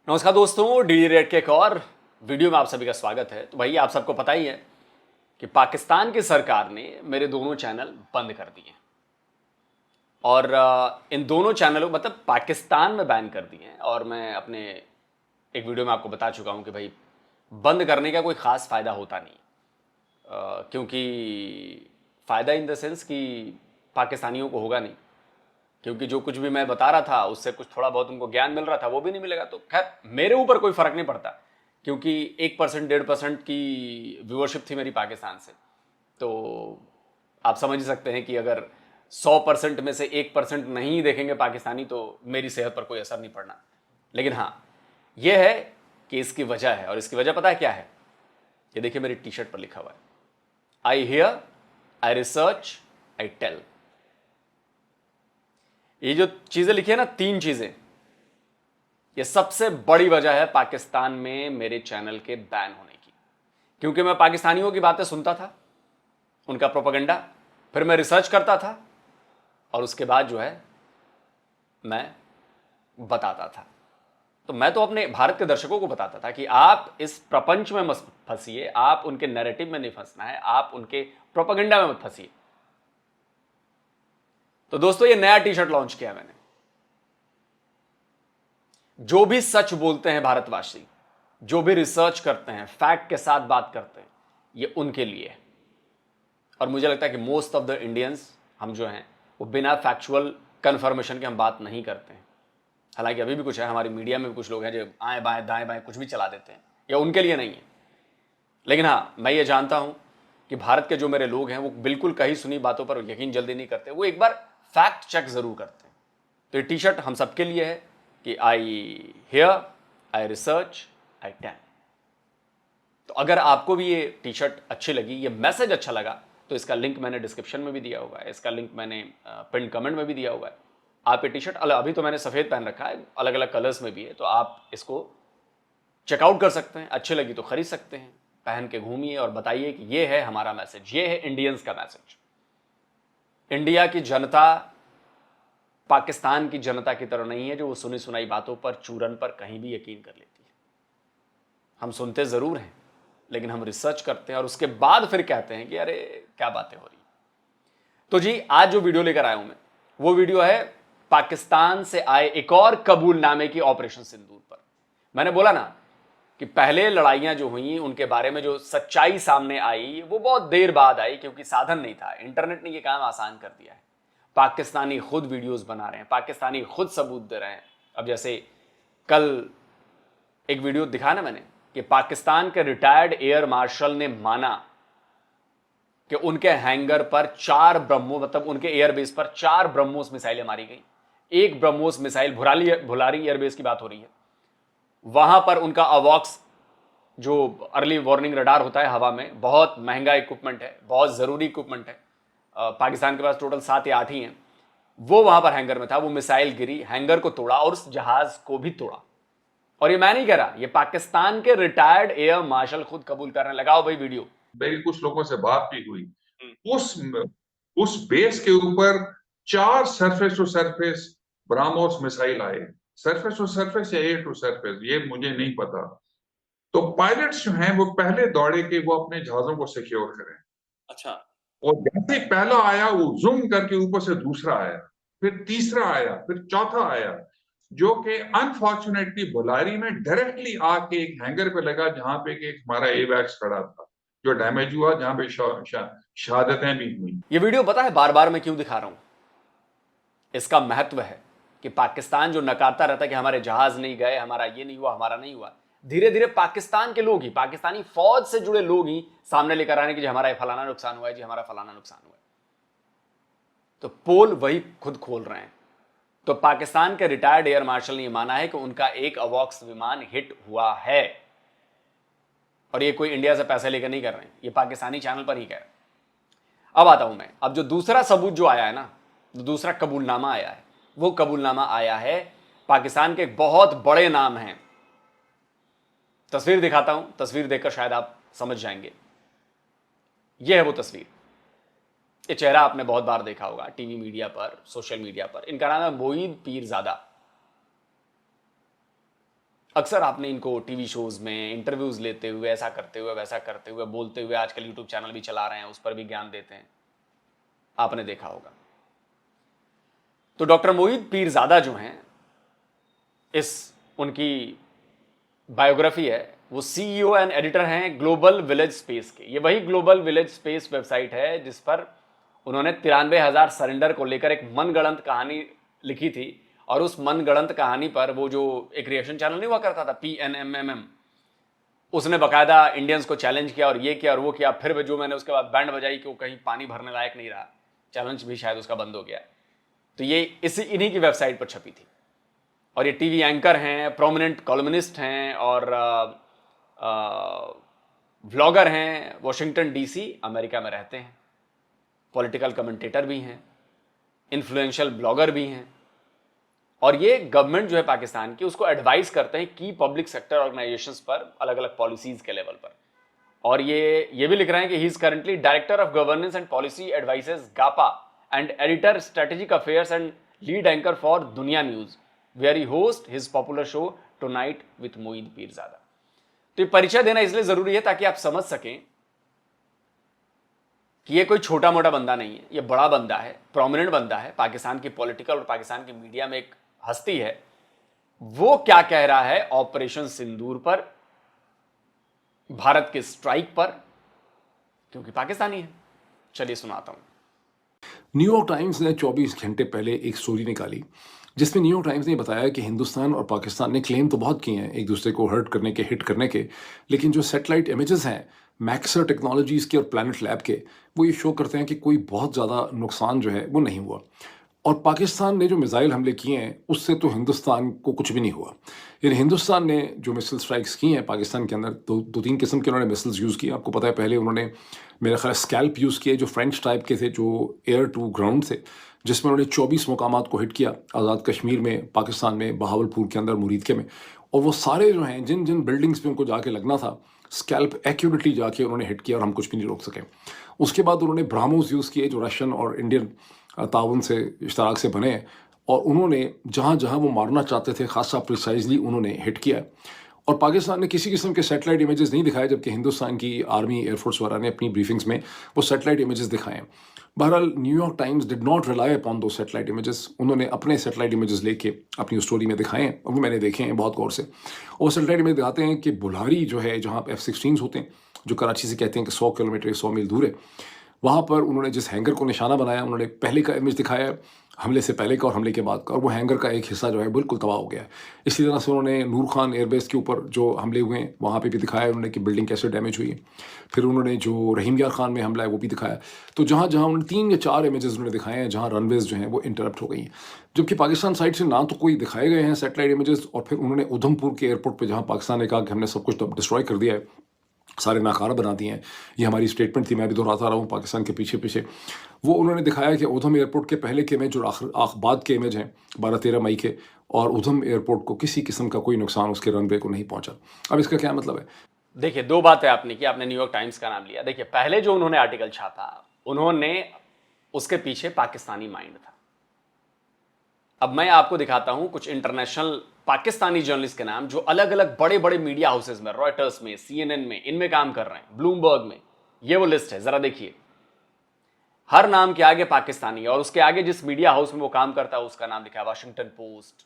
नमस्कार दोस्तों, D red के एक और वीडियो में आप सभी का स्वागत है। तो भाई आप सबको पता ही है कि पाकिस्तान की सरकार ने मेरे दोनों चैनल बंद कर दिए और इन दोनों चैनलों मतलब पाकिस्तान में बैन कर दिए हैं। और मैं अपने एक वीडियो में आपको बता चुका हूं कि भाई बंद करने का कोई ख़ास फ़ायदा होता नहीं, क्योंकि फ़ायदा इन द सेंस कि पाकिस्तानियों को होगा नहीं, क्योंकि जो कुछ भी मैं बता रहा था उससे कुछ थोड़ा बहुत उनको ज्ञान मिल रहा था, वो भी नहीं मिलेगा। तो खैर मेरे ऊपर कोई फर्क नहीं पड़ता, क्योंकि 1% 1.5% की व्यूअरशिप थी मेरी पाकिस्तान से। तो आप समझ ही सकते हैं कि अगर 100% में से 1% नहीं देखेंगे पाकिस्तानी तो मेरी सेहत पर कोई असर नहीं पड़ना। लेकिन हाँ, यह है कि इसकी वजह है, और इसकी वजह पता है क्या है? ये देखिए मेरी टी शर्ट पर लिखा हुआ है, I hear, I research, I tell. ये जो चीजें लिखी है ना, 3 चीजें, ये सबसे बड़ी वजह है पाकिस्तान में मेरे चैनल के बैन होने की। क्योंकि मैं पाकिस्तानियों की बातें सुनता था, उनका प्रोपेगेंडा, फिर मैं रिसर्च करता था और उसके बाद जो है मैं बताता था। तो मैं तो अपने भारत के दर्शकों को बताता था कि आप इस प्रपंच में मत फंसिए, आप उनके नैरेटिव में नहीं फंसना है, आप उनके प्रोपेगेंडा में मत फंसिए। तो दोस्तों, ये नया टी शर्ट लॉन्च किया मैंने। जो भी सच बोलते हैं भारतवासी, जो भी रिसर्च करते हैं, फैक्ट के साथ बात करते हैं, ये उनके लिए है। और मुझे लगता है कि मोस्ट ऑफ द इंडियंस, हम जो हैं वो बिना फैक्चुअल कंफर्मेशन के हम बात नहीं करते हैं। हालांकि अभी भी कुछ है, हमारी मीडिया में भी कुछ लोग हैं जो आए बाएं दाएं बाएं कुछ भी चला देते हैं, या उनके लिए नहीं है। लेकिन हाँ, मैं ये जानता हूं कि भारत के जो मेरे लोग हैं वो बिल्कुल कहीं सुनी बातों पर यकीन जल्दी नहीं करते, वो एक बार फैक्ट चेक जरूर करते हैं। तो ये टी शर्ट हम सबके लिए है कि I hear, I research, I tell. तो अगर आपको भी ये टी शर्ट अच्छी लगी, ये मैसेज अच्छा लगा, तो इसका लिंक मैंने डिस्क्रिप्शन में भी दिया हुआ है, इसका लिंक मैंने पिन कमेंट में भी दिया हुआ है। आप ये टी शर्ट, अभी तो मैंने सफ़ेद पहन रखा है, अलग अलग कलर्स में भी है, तो आप इसको चेकआउट कर सकते हैं। अच्छी लगी तो खरीद सकते हैं, पहन के घूमिए और बताइए कि ये है हमारा मैसेज, ये है इंडियंस का मैसेज। इंडिया की जनता पाकिस्तान की जनता की तरह नहीं है जो वो सुनी सुनाई बातों पर, चूरन पर कहीं भी यकीन कर लेती है। हम सुनते जरूर हैं, लेकिन हम रिसर्च करते हैं और उसके बाद फिर कहते हैं कि अरे क्या बातें हो रही। तो जी, आज जो वीडियो लेकर आया हूं मैं, वो वीडियो है पाकिस्तान से आए एक और कबूलनामे की ऑपरेशन सिंदूर पर। मैंने बोला ना कि पहले लड़ाइयां जो हुई उनके बारे में जो सच्चाई सामने आई वो बहुत देर बाद आई, क्योंकि साधन नहीं था। इंटरनेट ने ये काम आसान कर दिया है। पाकिस्तानी खुद वीडियोस बना रहे हैं, पाकिस्तानी खुद सबूत दे रहे हैं। अब जैसे कल एक वीडियो दिखा ना मैंने कि पाकिस्तान के रिटायर्ड एयर मार्शल ने माना कि उनके हैंगर पर 4 ब्रह्मोस, मतलब उनके एयरबेस पर 4 ब्रह्मोस मिसाइलें मारी गई। एक ब्रह्मोस मिसाइल भुलारी एयरबेस की बात हो रही है, वहां पर उनका अवॉक्स जो अर्ली वार्निंग रडार होता है हवा में, बहुत महंगा इक्विपमेंट है, बहुत जरूरी इक्विपमेंट है। पाकिस्तान के पास टोटल 7 या 8 ही हैं। वो वहां पर हैंगर में था, वो मिसाइल गिरी, हैंगर को तोड़ा और उस जहाज को भी तोड़ा। और ये मैं नहीं कह रहा, ये पाकिस्तान के रिटायर्ड एयर मार्शल खुद कबूल कर रहे हैं। लगाओ भाई वीडियो। मेरी कुछ लोगों से बात भी हुई। उस उस बेस के ऊपर 4 surface to surface BrahMos missile आए। सरफेस टू सरफेस या एयर टू सरफेस, ये मुझे नहीं पता। तो पायलट्स जो हैं वो पहले दौड़े कि वो अपने जहाजों को सिक्योर करें। अच्छा। और जैसे ही पहला आया वो जूम करके ऊपर से दूसरा आया, फिर तीसरा आया, फिर चौथा आया, जो कि अनफॉर्चुनेटली बुलारी में डायरेक्टली आके एक हैंगर पे लगा जहां पे कि एक हमारा एवैक्स खड़ा था, जो डैमेज हुआ, जहां पे शहादतें भी हुई। ये वीडियो पता है बार बार मैं क्यों दिखा रहा हूं? इसका महत्व है कि पाकिस्तान जो नकारता रहता है कि हमारे जहाज नहीं गए, हमारा ये नहीं हुआ, हमारा नहीं हुआ, धीरे धीरे पाकिस्तान के लोग ही, पाकिस्तानी फौज से जुड़े लोग ही सामने लेकर आने की, जी हमारा फलाना नुकसान हुआ है, जी हमारा फलाना नुकसान हुआ है। तो पोल वही खुद खोल रहे हैं। तो पाकिस्तान के रिटायर्ड एयर मार्शल ने यह माना है कि उनका एक अवॉक्स विमान हिट हुआ है। और ये कोई इंडिया से पैसे लेकर नहीं कर रहे हैं, ये पाकिस्तानी चैनल पर ही कह रहे हैं। अब आता हूं मैं, अब जो दूसरा सबूत जो आया है ना, जो दूसरा कबूलनामा आया है, वो कबूलनामा आया है पाकिस्तान के एक बहुत बड़े नाम हैं। तस्वीर दिखाता हूं, तस्वीर देखकर शायद आप समझ जाएंगे। यह है वो तस्वीर। ये चेहरा आपने बहुत बार देखा होगा टीवी मीडिया पर, सोशल मीडिया पर। इनका नाम है मोईद पीरजादा। अक्सर आपने इनको टीवी शोज में इंटरव्यूज लेते हुए, ऐसा करते हुए, वैसा करते हुए, बोलते हुए, आजकल यूट्यूब चैनल भी चला रहे हैं, उस पर भी ज्ञान देते हैं, आपने देखा होगा। तो डॉक्टर मोईद पीरजादा जो हैं, उनकी बायोग्राफी है, वो सीईओ एंड एडिटर हैं ग्लोबल विलेज स्पेस के। ये वही ग्लोबल विलेज स्पेस वेबसाइट है जिस पर उन्होंने 93,000 सरेंडर को लेकर एक मनगढ़ंत कहानी लिखी थी, और उस मनगढ़ंत कहानी पर वो जो एक रिएक्शन चैनल नहीं हुआ करता था PNMMM, उसने बकायदा इंडियंस को चैलेंज किया और ये किया और वो किया। फिर जो मैंने उसके बाद बैंड बजाई कि वो कहीं पानी भरने लायक नहीं रहा, चैलेंज भी शायद उसका बंद हो गया। तो ये इन्हीं की वेबसाइट पर छपी थी। और ये टीवी एंकर हैं, प्रोमिनेंट कॉलमनिस्ट हैं और व्लॉगर हैं, वॉशिंगटन DC अमेरिका में रहते हैं, पॉलिटिकल कमेंटेटर भी हैं, इन्फ्लुएंशियल ब्लॉगर भी हैं, और ये गवर्नमेंट जो है पाकिस्तान की उसको एडवाइस करते हैं की पब्लिक सेक्टर ऑर्गेनाइजेशंस पर, अलग अलग पॉलिसीज के लेवल पर। और ये भी लिख रहे हैं कि he is currently director of governance and policy advises Gapa and editor strategic affairs and lead anchor for Dunya news, where he host his popular show tonight with Moeed Pirzada. तो ये परिचय देना इसलिए जरूरी है ताकि आप समझ सकें कि ये कोई छोटा मोटा बंदा नहीं है, ये बड़ा बंदा है, प्रोमिनेंट बंदा है, पाकिस्तान की पॉलिटिकल और पाकिस्तान की मीडिया में एक हस्ती है। वो क्या कह रहा है ऑपरेशन सिंदूर पर, भारत के स्ट्राइक पर, क्योंकि पाकिस्तानी है। चलिए सुनाता हूं। न्यूयॉर्क टाइम्स ने 24 घंटे पहले एक स्टोरी निकाली जिसमें न्यूयॉर्क टाइम्स ने बताया कि हिंदुस्तान और पाकिस्तान ने क्लेम तो बहुत किए हैं एक दूसरे को हर्ट करने के, हिट करने के, लेकिन जो सैटेलाइट इमेजेस हैं मैक्सर टेक्नोलॉजीज़ के और प्लैनेट लैब के, वो ये शो करते हैं कि कोई बहुत ज़्यादा नुकसान जो है वो नहीं हुआ। और पाकिस्तान ने जो मिसाइल हमले किए हैं उससे तो हिंदुस्तान को कुछ भी नहीं हुआ। यानी हिंदुस्तान ने जो मिसाइल स्ट्राइक्स की हैं पाकिस्तान के अंदर, दो तीन किस्म के उन्होंने मिसाइल्स यूज़ किए। आपको पता है पहले उन्होंने मेरा ख्याल स्कैल्प यूज़ किए जो फ्रेंच टाइप के थे, जो एयर टू ग्राउंड थे, जिसमें उन्होंने 24 मुकामात को हिट किया आज़ाद कश्मीर में, पाकिस्तान में, बहावलपुर के अंदर, मुरीदके में। और वो सारे जो हैं जिन जिन बिल्डिंग्स पे उनको जाके लगना था, स्कैल्प एक्यूरेटली जाके उन्होंने हिट किया और हम कुछ भी नहीं रोक सके। उसके बाद उन्होंने ब्राह्मोस यूज़ किए जो रशियन और इंडियन ताउन से इश्तराक से बने, और उन्होंने जहाँ जहाँ वो मारना चाहते थे खासा प्रिसाइजली उन्होंने हिट किया। और पाकिस्तान ने किसी किस्म के सैटेलाइट इमेजेस नहीं दिखाए, जबकि हिंदुस्तान की आर्मी एयरफोर्स वगैरह ने अपनी ब्रीफिंग्स में वो सैटेलाइट इमेजेस दिखाए। बहरहाल New York times did not rely upon दो सैटेलाइट इमेजेस। उन्होंने अपने सैटेलाइट इमेजेस लेके अपनी स्टोरी में दिखाए हैं, और वो मैंने देखे हैं बहुत गौर से। और सैटेलाइट इमेज दिखाते हैं कि बुल्हारी जो है, जहाँ F-16 होते हैं, जो कराची से कहते हैं कि 100 किलोमीटर 100 मील दूर है, वहाँ पर उन्होंने जिस हैंगर को निशाना बनाया, उन्होंने पहले का इमेज दिखाया, हमले से पहले का और हमले के बाद का, और वो हैंगर का एक हिस्सा जो है बिल्कुल तबाह हो गया है। इसी तरह से उन्होंने नूर खान एयरबेस के ऊपर जो हमले हुए हैं वहाँ पे भी दिखाया उन्होंने कि बिल्डिंग कैसे डैमेज हुई है। फिर उन्होंने जो रहीम यार खान में हमला है वो भी दिखाया। तो जहाँ जहाँ उन्होंने 3 या 4 इमेजेस उन्होंने दिखाए हैं जहाँ रनवेज जो हैं वो इंटरप्ट हो गई हैं, जबकि पाकिस्तान साइड से ना तो कोई दिखाए गए हैं सैटेलाइट इमेजेस। और फिर उन्होंने उधमपुर के एयरपोर्ट पर, जहाँ पाकिस्तान ने कहा कि हमने सब कुछ डिस्ट्रॉय कर दिया है, सारे नाकारा बना दिए हैं, ये हमारी स्टेटमेंट थी, मैं भी दोहराता रहा हूँ पाकिस्तान के पीछे पीछे, वो उन्होंने दिखाया कि उधम एयरपोर्ट के पहले के इमेज और बाद के इमेज हैं 12-13 मई के, और उधम एयरपोर्ट को किसी किस्म का कोई नुकसान उसके रनवे को नहीं पहुंचा। अब इसका क्या मतलब है? देखिए, 2 बातें आपने की। आपने न्यूयॉर्क टाइम्स का नाम लिया। देखिए, पहले जो उन्होंने आर्टिकल छापा, उन्होंने उसके पीछे पाकिस्तानी माइंड था। अब मैं आपको दिखाता हूं कुछ इंटरनेशनल पाकिस्तानी जर्नलिस्ट के नाम जो अलग अलग बड़े बड़े मीडिया हाउसेस में, रॉयटर्स में, CNN में, इनमें काम कर रहे हैं, ब्लूमबर्ग में। ये वो लिस्ट है, जरा देखिए। हर नाम के आगे पाकिस्तानी, और उसके आगे जिस मीडिया हाउस में वो काम करता है उसका नाम लिखा है वाशिंगटन पोस्ट,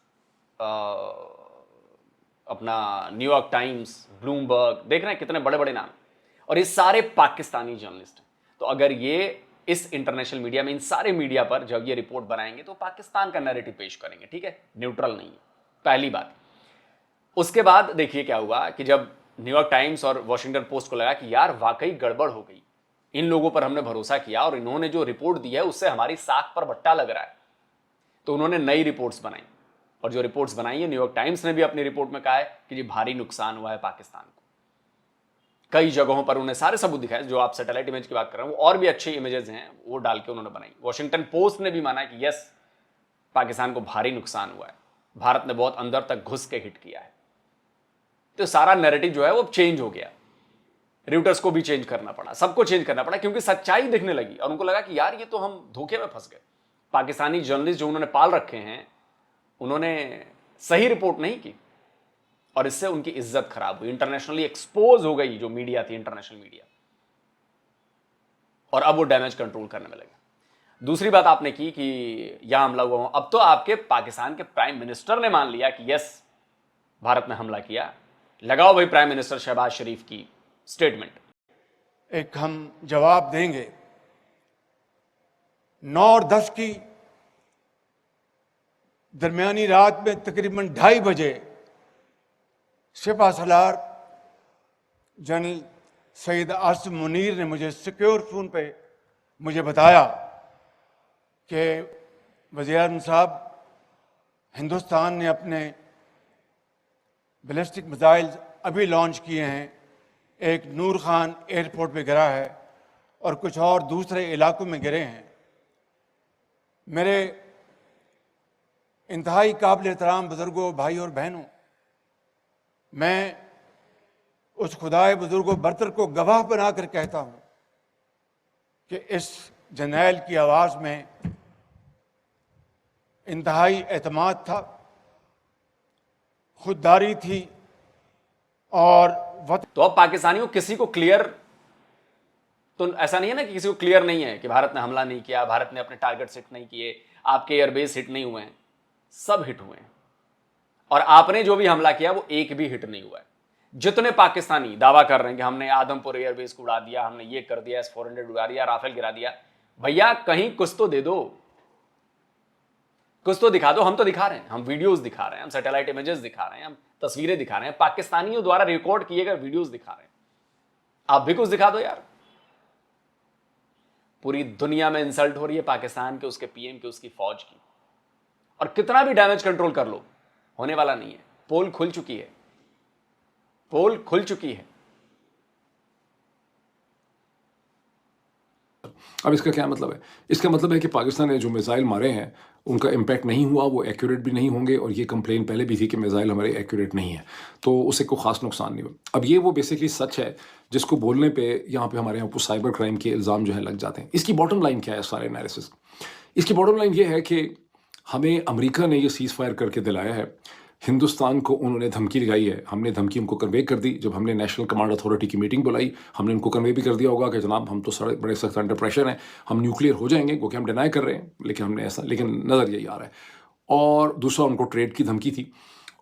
अपना न्यूयॉर्क टाइम्स, ब्लूमबर्ग। देख रहे हैं कितने बड़े बड़े नाम, और ये सारे पाकिस्तानी जर्नलिस्ट हैं। तो अगर ये इस इंटरनेशनल मीडिया में, इन सारे मीडिया पर जब ये रिपोर्ट बनाएंगे तो पाकिस्तान का नैरेटिव पेश करेंगे, ठीक है, न्यूट्रल नहीं है, पहली बात। उसके बाद देखिए क्या हुआ कि जब न्यूयॉर्क टाइम्स और वॉशिंगटन पोस्ट को लगा कि यार वाकई गड़बड़ हो गई, इन लोगों पर हमने भरोसा किया और इन्होंने जो रिपोर्ट दी है उससे हमारी साख पर भट्टा लग रहा है, तो उन्होंने नई रिपोर्ट्स बनाई। और जो रिपोर्ट्स बनाई है, न्यूयॉर्क टाइम्स ने भी अपनी रिपोर्ट में कहा है कि जी भारी नुकसान हुआ है पाकिस्तान को। कई जगहों पर उन्हें सारे सबूत दिखाए, जो आप सैटेलाइट इमेज की बात कर रहे हैं, वो और भी अच्छे इमेजेस हैं, वो डाल के उन्होंने बनाई। वॉशिंगटन पोस्ट ने भी माना कि यस, पाकिस्तान को भारी नुकसान हुआ है, भारत ने बहुत अंदर तक घुस के हिट किया है। तो सारा नैरेटिव जो है वो चेंज हो गया। रियूटर्स को भी चेंज करना पड़ा, सबको चेंज करना पड़ा, क्योंकि सच्चाई दिखने लगी और उनको लगा कि यार ये तो हम धोखे में फंस गए। पाकिस्तानी जर्नलिस्ट जो उन्होंने पाल रखे हैं, उन्होंने सही रिपोर्ट नहीं की, और इससे उनकी इज्जत खराब हुई, इंटरनेशनली एक्सपोज हो गई जो मीडिया थी, इंटरनेशनल मीडिया, और अब वो डैमेज कंट्रोल करने में लगे। दूसरी बात आपने की कि यहां हमला हुआ, अब तो आपके पाकिस्तान के प्राइम मिनिस्टर ने मान लिया कि यस भारत ने हमला किया। लगाओ भाई प्राइम मिनिस्टर शहबाज शरीफ की स्टेटमेंट। एक हम जवाब देंगे। 9 और 10 की दरमियानी रात में तकरीबन 2:30 बजे सिपह सलार जनरल सैयद आसिफ मुनीर ने मुझे सिक्योर फोन पे मुझे बताया कि वज़ीर-ए-आज़म साहब, हिंदुस्तान ने अपने बैलिस्टिक मिसाइल अभी लॉन्च किए हैं, एक नूर खान एयरपोर्ट पे गिरा है और कुछ और दूसरे इलाकों में गिरे हैं। मेरे इंतहाई काबिल एहतराम बुजुर्गों, भाई और बहनों, मैं उस खुदाए बुजुर्गों बरतर को गवाह बनाकर कहता हूं कि इस जर्नैल की आवाज़ में इंतहाई एतमाद था, खुददारी थी और तो अब पाकिस्तानियों किसी को क्लियर, तो ऐसा नहीं है ना कि किसी को क्लियर नहीं है कि भारत ने हमला नहीं किया, भारत ने अपने टारगेट्स हिट नहीं किए, आपके एयरबेस हिट नहीं हुए हैं, सब हिट हुए हैं। और आपने जो भी हमला किया वो एक भी हिट नहीं हुआ है। जितने पाकिस्तानी दावा कर रहे हैं कि हमने आदमपुर एयरबेस को उड़ा दिया, हमने ये कर दिया, S-400 उड़ा दिया, राफेल गिरा दिया, भैया कहीं कुछ तो दे दो, कुछ तो दिखा दो। हम तो दिखा रहे हैं, हम वीडियोस दिखा रहे हैं, हम सैटेलाइट इमेजेस दिखा रहे हैं, हम तस्वीरें दिखा रहे हैं, पाकिस्तानियों द्वारा रिकॉर्ड किए गए वीडियोस दिखा रहे हैं। आप भी कुछ दिखा दो यार। पूरी दुनिया में इंसल्ट हो रही है पाकिस्तान के, उसके पीएम के, उसकी फौज की, और कितना भी डैमेज कंट्रोल कर लो होने वाला नहीं है। पोल खुल चुकी है, पोल खुल चुकी है। अब इसका क्या मतलब है? इसका मतलब है कि पाकिस्तान ने जो मिसाइल मारे हैं उनका इम्पैक्ट नहीं हुआ, वो एक्यूरेट भी नहीं होंगे, और ये कंप्लेन पहले भी थी कि मिसाइल हमारे एक्यूरेट नहीं है, तो उससे कोई खास नुकसान नहीं हुआ। अब ये वो बेसिकली सच है जिसको बोलने पे यहाँ पे हमारे यहाँ पर साइबर क्राइम के इल्ज़ाम जो है लग जाते हैं। इसकी बॉटम लाइन क्या है सारे एनालिसिस? इसकी बॉटम लाइन ये है कि हमें अमेरिका ने ये सीज़ फायर करके दिलाया है, हिंदुस्तान को उन्होंने धमकी लगाई है, हमने धमकी उनको कन्वे कर दी। जब हमने नेशनल कमांड अथॉरिटी की मीटिंग बुलाई, हमने उनको कन्वे भी कर दिया होगा कि जनाब हम तो बड़े सख्त अंडर प्रेशर हैं, हम न्यूक्लियर हो जाएंगे, क्योंकि हम डिनाई कर रहे हैं, लेकिन नज़र यही आ रहा है। और दूसरा उनको ट्रेड की धमकी थी,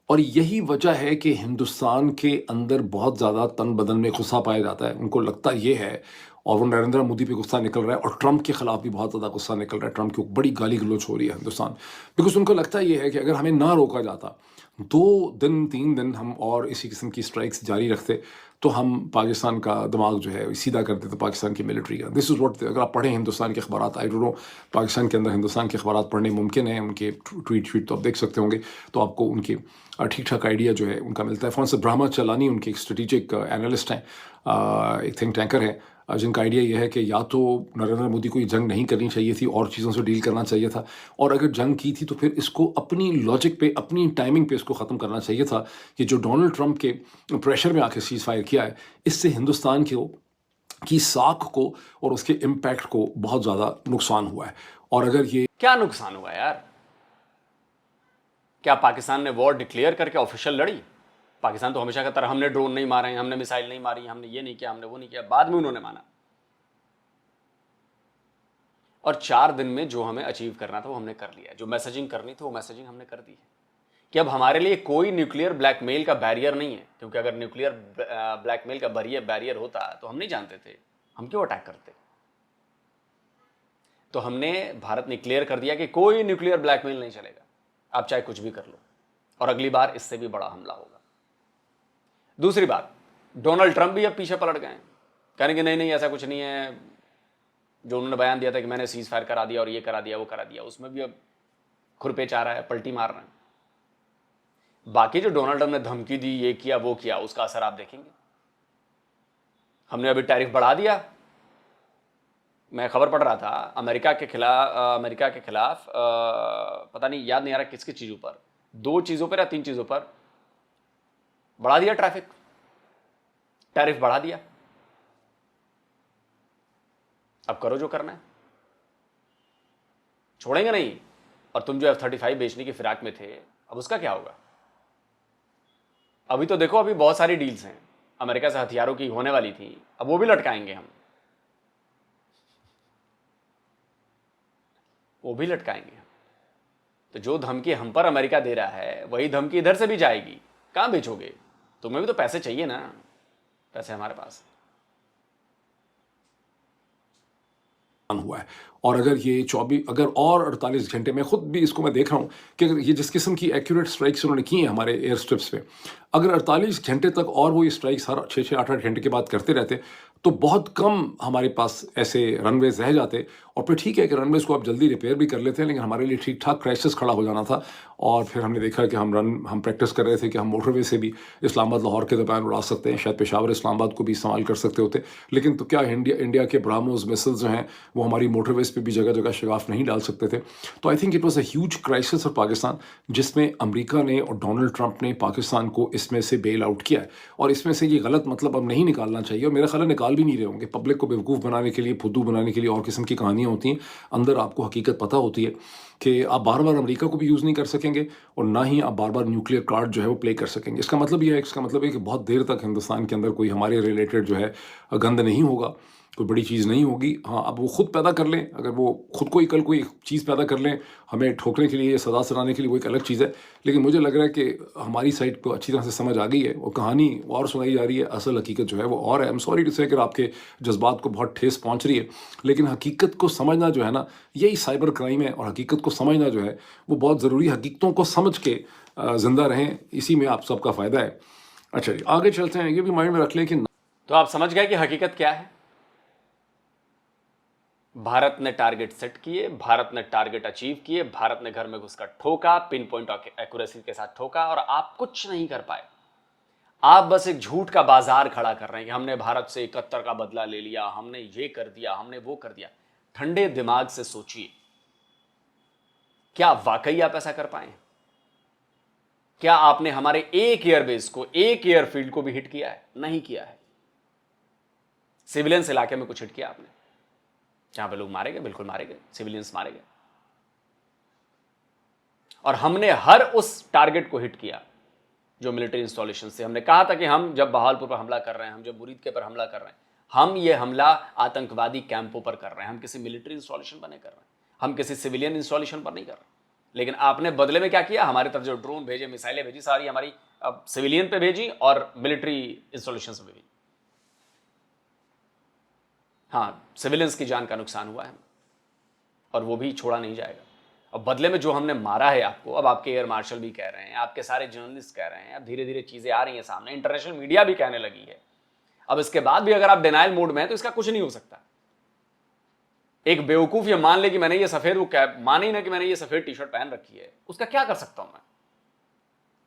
और यही वजह है कि हिंदुस्तान के अंदर बहुत ज़्यादा तन बदन में गुस्सा पाया जाता है। उनको लगता ये है, और वो नरेंद्र मोदी पे गुस्सा निकल रहा है, और ट्रंप के खिलाफ भी बहुत ज़्यादा गुस्सा निकल रहा है। ट्रंप की बड़ी गाली गलौच हो रही है हिंदुस्तान, बिकॉज उनको लगता ये है कि अगर हमें ना रोका जाता, 2 दिन 3 दिन हम और इसी किस्म की स्ट्राइक्स जारी रखते, तो हम पाकिस्तान का दिमाग जो है सीधा कर देते पाकिस्तान की मिलिट्री का। दिस इज़ व्हाट, अगर आप पढ़ें हिंदुस्तान के अखबार, आई डोंट नो पाकिस्तान के अंदर हिंदुस्तान के अखबार पढ़ने मुमकिन है, उनके ट्वीट तो आप देख सकते होंगे, तो आपको उनके ठीक ठाक आइडिया जो है उनका मिलता है। फॉर ब्रह्मा चलानी उनके एक स्ट्रेटिजिक एनालिस्ट हैं, एक थिंक टैंकर है, जिनका आइडिया यह है कि या तो नरेंद्र मोदी को ये जंग नहीं करनी चाहिए थी और चीज़ों से डील करना चाहिए था, और अगर जंग की थी तो फिर इसको अपनी लॉजिक पे, अपनी टाइमिंग पे इसको ख़त्म करना चाहिए था। कि जो डोनाल्ड ट्रंप के प्रेशर में आके सीज़ फायर किया है, इससे हिंदुस्तान की साख को और उसके इम्पैक्ट को बहुत ज़्यादा नुकसान हुआ है। और अगर ये क्या नुकसान हुआ यार? क्या पाकिस्तान ने वॉर डिक्लेयर करके ऑफिशियल लड़ी? पाकिस्तान तो हमेशा कहता रहा हमने ड्रोन नहीं मारे हैं, हमने मिसाइल नहीं मारी, हमने ये नहीं किया, हमने वो नहीं किया। बाद में उन्होंने माना, और 4 दिन में जो हमें अचीव करना था वो हमने कर लिया। जो मैसेजिंग करनी थी वो मैसेजिंग हमने कर दी है कि अब हमारे लिए कोई न्यूक्लियर ब्लैकमेल का बैरियर नहीं है, क्योंकि अगर न्यूक्लियर ब्लैकमेल का बैरियर होता तो हम नहीं जानते थे, हम क्यों अटैक करते। तो भारत ने क्लियर कर दिया कि कोई न्यूक्लियर ब्लैकमेल नहीं चलेगा, आप चाहे कुछ भी कर लो, और अगली बार इससे भी बड़ा हमला होगा। दूसरी बात, डोनाल्ड ट्रंप भी अब पीछे पलट गए हैं, कहने कि नहीं ऐसा कुछ नहीं है। जो उन्होंने बयान दिया था कि मैंने सीज फायर करा दिया और ये करा दिया वो करा दिया, उसमें भी अब खुरपे चाह रहा है, पलटी मार रहे हैं। बाकी जो डोनाल्ड ट्रंप ने धमकी दी, ये किया वो किया, उसका असर आप देखेंगे। हमने अभी टैरिफ बढ़ा दिया। मैं खबर पढ़ रहा था अमेरिका के खिलाफ पता नहीं, याद नहीं आ रहा किसकी चीज़ों पर, 2 चीज़ों पर या 3 चीज़ों पर बढ़ा दिया टैरिफ बढ़ा दिया। अब करो जो करना है, छोड़ेंगे नहीं। और तुम जो F-35 बेचने की फिराक में थे, अब उसका क्या होगा? अभी तो देखो, अभी बहुत सारी डील्स हैं अमेरिका से हथियारों की होने वाली थी, अब वो भी लटकाएंगे हम, वो भी लटकाएंगे। तो जो धमकी हम पर अमेरिका दे रहा है वही धमकी इधर से भी जाएगी। कहां बेचोगे? तुम्हें भी तो पैसे चाहिए ना, पैसे हमारे पास हुआ है। और अगर ये 24 अगर और 48 घंटे में खुद भी इसको मैं देख रहा हूँ कि अगर ये जिस किस्म की एक्यूरेट स्ट्राइक्स उन्होंने की हैं हमारे एयर स्ट्रिप्स पे, अगर 48 घंटे तक और वो ये स्ट्राइक्स हर 6-6 8-8 घंटे के बाद करते रहते तो बहुत कम हमारे पास ऐसे रनवेज रह जाते। और फिर ठीक है कि रनवेज को आप जल्दी रिपेयर भी कर लेते हैं, लेकिन हमारे लिए ठीक ठाक क्राइसिस खड़ा हो जाना था। और फिर हमने देखा कि हम प्रैक्टिस कर रहे थे कि हम मोटरवे से भी इस्लामाबाद लाहौर के दरमियान उड़ा सकते हैं, शायद पेशावर इस्लामाबाद को भी इस्तेमाल कर सकते होते। लेकिन तो क्या इंडिया के ब्राह्मोस मिसाइल्स जो हैं वो हमारी मोटरवेज पे भी जगह जगह शगाफ नहीं डाल सकते थे। तो I think it was a huge crisis for Pakistan, जिसमें अमेरिका ने और डोनाल्ड ट्रंप ने पाकिस्तान को इसमें से बेल आउट किया है। और इसमें से ये गलत मतलब अब नहीं निकालना चाहिए, और मेरा ख्याल है निकाल भी नहीं रहे होंगे। पब्लिक को बेवकूफ़ बनाने के लिए, फुद्दू बनाने के लिए और किस्म की कहानियाँ होती हैं, अंदर आपको हकीकत पता होती है कि आप बार बार अमेरिका को भी यूज़ नहीं कर सकेंगे और ना ही आप बार बार न्यूक्लियर कार्ड जो है वो प्ले कर सकेंगे। इसका मतलब ये है, इसका मतलब है कि बहुत देर तक हिंदुस्तान के अंदर कोई हमारे रिलेटेड जो है गंद नहीं होगा, कोई बड़ी चीज़ नहीं होगी। हाँ, अब वो खुद पैदा कर लें, अगर वो खुद को ही कल कोई चीज़ पैदा कर लें हमें ठोकने के लिए, सजा सुनाने के लिए, वो एक अलग चीज़ है। लेकिन मुझे लग रहा है कि हमारी साइड को अच्छी तरह से समझ आ गई है और कहानी और सुनाई जा रही है, असल हकीकत जो है वो और है। आई एम सॉरी टू से कि आपके जज्बात को बहुत ठेस पहुँच रही है, लेकिन हकीकत को समझना जो है ना, यही साइबर क्राइम है। और हकीकत को समझना जो है वो बहुत ज़रूरी, हकीकतों को समझ के ज़िंदा रहें, इसी में आप सबका फ़ायदा है। अच्छा जी, आगे चलते हैं। ये भी माइंड में रख लें कि तो आप समझ गए कि हकीकत क्या है। भारत ने टारगेट सेट किए, भारत ने टारगेट अचीव किए, भारत ने घर में घुसकर ठोका, पिन पॉइंट एक्यूरेसी के साथ ठोका, और आप कुछ नहीं कर पाए। आप बस एक झूठ का बाजार खड़ा कर रहे हैं कि हमने भारत से 71 का बदला ले लिया, हमने ये कर दिया, हमने वो कर दिया। ठंडे दिमाग से सोचिए, क्या वाकई आप ऐसा कर पाए? क्या आपने हमारे एक एयरबेस को, एक एयरफील्ड को भी हिट किया है? नहीं किया है। सिविलियंस इलाके में कुछ हिट किया आपने? जहां पे लोग मारे गए, बिल्कुल मारे गए, सिविलियंस मारे गए। और हमने हर उस टारगेट को हिट किया जो मिलिट्री इंस्टॉलेशन से। हमने कहा था कि हम जब बहावलपुर पर हमला कर रहे हैं, हम जब मुरीद के पर हमला कर रहे हैं, हम ये हमला आतंकवादी कैंपों पर कर रहे हैं, हम किसी मिलिट्री इंस्टॉलेशन पर नहीं कर रहे हैं, हम किसी सिविलियन इंस्टॉलेशन पर नहीं कर रहे। लेकिन आपने बदले में क्या किया? हमारी तरफ जो ड्रोन भेजे, मिसाइलें भेजी, सारी हमारी सिविलियन पे भेजी और मिलिट्री इंस्टॉलेशन से भेजी। हाँ, सिविलियंस की जान का नुकसान हुआ है और वो भी छोड़ा नहीं जाएगा। अब बदले में जो हमने मारा है आपको, अब आपके एयर मार्शल भी कह रहे हैं, आपके सारे जर्नलिस्ट कह रहे हैं, अब धीरे धीरे चीजें आ रही हैं सामने, इंटरनेशनल मीडिया भी कहने लगी है। अब इसके बाद भी अगर आप डिनाइल मोड में हैं तो इसका कुछ नहीं हो सकता। एक बेवकूफ ये मान ले कि मैंने ये सफेद, वो माने ही ना कि मैंने ये सफेद टी शर्ट पहन रखी है, उसका क्या कर सकता हूं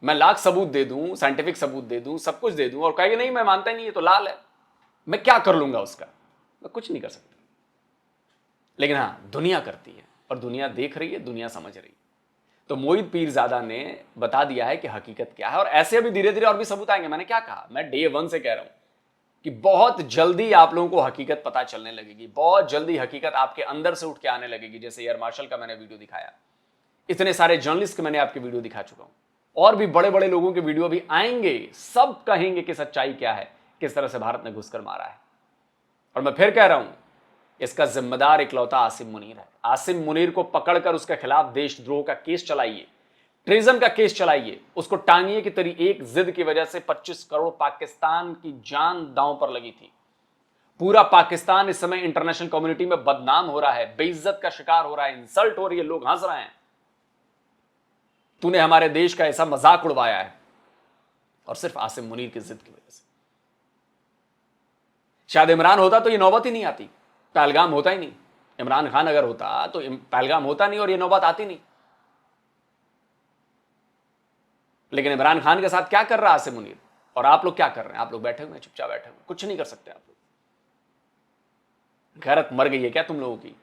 मैं लाख सबूत दे दूं, साइंटिफिक सबूत दे दूं, सब कुछ दे दूं, और कहेगा नहीं मैं मानता ही नहीं, ये तो लाल है, मैं क्या कर लूंगा उसका? मैं कुछ नहीं कर सकता। लेकिन हां, दुनिया करती है और दुनिया देख रही है, दुनिया समझ रही है। तो मोहित पीरजादा ने बता दिया है कि हकीकत क्या है, और ऐसे अभी धीरे धीरे और भी सबूत आएंगे। मैंने क्या कहा? मैं डे 1 से कह रहा हूं कि बहुत जल्दी आप लोगों को हकीकत पता चलने लगेगी, बहुत जल्दी हकीकत आपके अंदर से उठ के आने लगेगी। जैसे एयर मार्शल का मैंने वीडियो दिखाया, इतने सारे जर्नलिस्ट के मैंने आपके वीडियो दिखा चुका हूं, और भी बड़े बड़े लोगों के वीडियो भी आएंगे। सब कहेंगे कि सच्चाई क्या है, किस तरह से भारत ने घुसकर मारा है। और मैं फिर कह रहा हूं, इसका जिम्मेदार इकलौता आसिम मुनीर है। आसिम मुनीर को पकड़कर उसके खिलाफ देशद्रोह का केस चलाइए, ट्रेजन का केस चलाइए, उसको टांगिए कि तेरी एक जिद की वजह से 25 करोड़ पाकिस्तान की जान दांव पर लगी थी। पूरा पाकिस्तान इस समय इंटरनेशनल कम्युनिटी में बदनाम हो रहा है, बेइज्जत का शिकार हो रहा है, इंसल्ट हो रही है, लोग हंस रहे हैं। तूने हमारे देश का ऐसा मजाक उड़वाया है, और सिर्फ आसिम मुनीर की जिद की वजह से। शायद इमरान होता तो ये नौबत ही नहीं आती, पहलगाम होता ही नहीं। इमरान खान अगर होता तो पहलगाम होता नहीं और ये नौबत आती नहीं। लेकिन इमरान खान के साथ क्या कर रहा है आसिम मुनीर, और आप लोग क्या कर रहे हैं? आप लोग बैठे हुए हैं, चुपचाप बैठे हुए, कुछ नहीं कर सकते आप लोग। गैरत मर गई है क्या तुम लोगों की?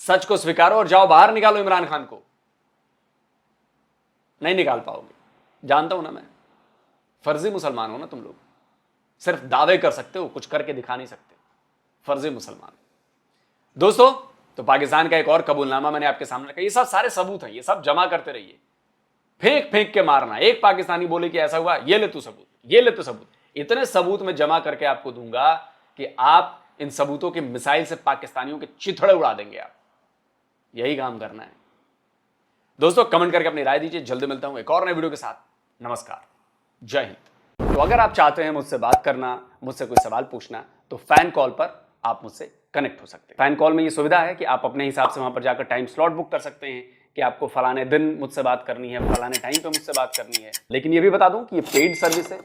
सच को स्वीकारो और जाओ बाहर निकालो इमरान खान को। नहीं निकाल पाओगे, जानता हूं ना मैं। फर्जी मुसलमान हो ना तुम लोग, सिर्फ दावे कर सकते हो, कुछ करके दिखा नहीं सकते, फर्जी मुसलमान। दोस्तों, तो पाकिस्तान का एक और कबूलनामा मैंने आपके सामने रखा। ये सब सारे सबूत हैं, ये सब जमा करते रहिए। फेंक फेंक के मारना। एक पाकिस्तानी बोले कि ऐसा हुआ, ये ले तू सबूत, ये ले तू सबूत, इतने सबूत मैं जमा करके आपको दूंगा कि आप इन सबूतों के मिसाइल से पाकिस्तानियों के चिथड़े उड़ा देंगे। आप यही काम करना है दोस्तों। कमेंट करके अपनी राय दीजिए। जल्दी मिलता हूं एक और नए वीडियो के साथ। नमस्कार, जय हिंद। तो अगर आप चाहते हैं मुझसे बात करना, मुझसे कोई सवाल पूछना, तो फैन कॉल पर आप मुझसे कनेक्ट हो सकते हैं। फैन कॉल में ये सुविधा है कि आप अपने हिसाब से वहां पर जाकर टाइम स्लॉट बुक कर सकते हैं कि आपको फलाने दिन मुझसे बात करनी है, फलाने टाइम पे मुझसे बात करनी है। लेकिन ये भी बता दूं कि ये पेड सर्विस है,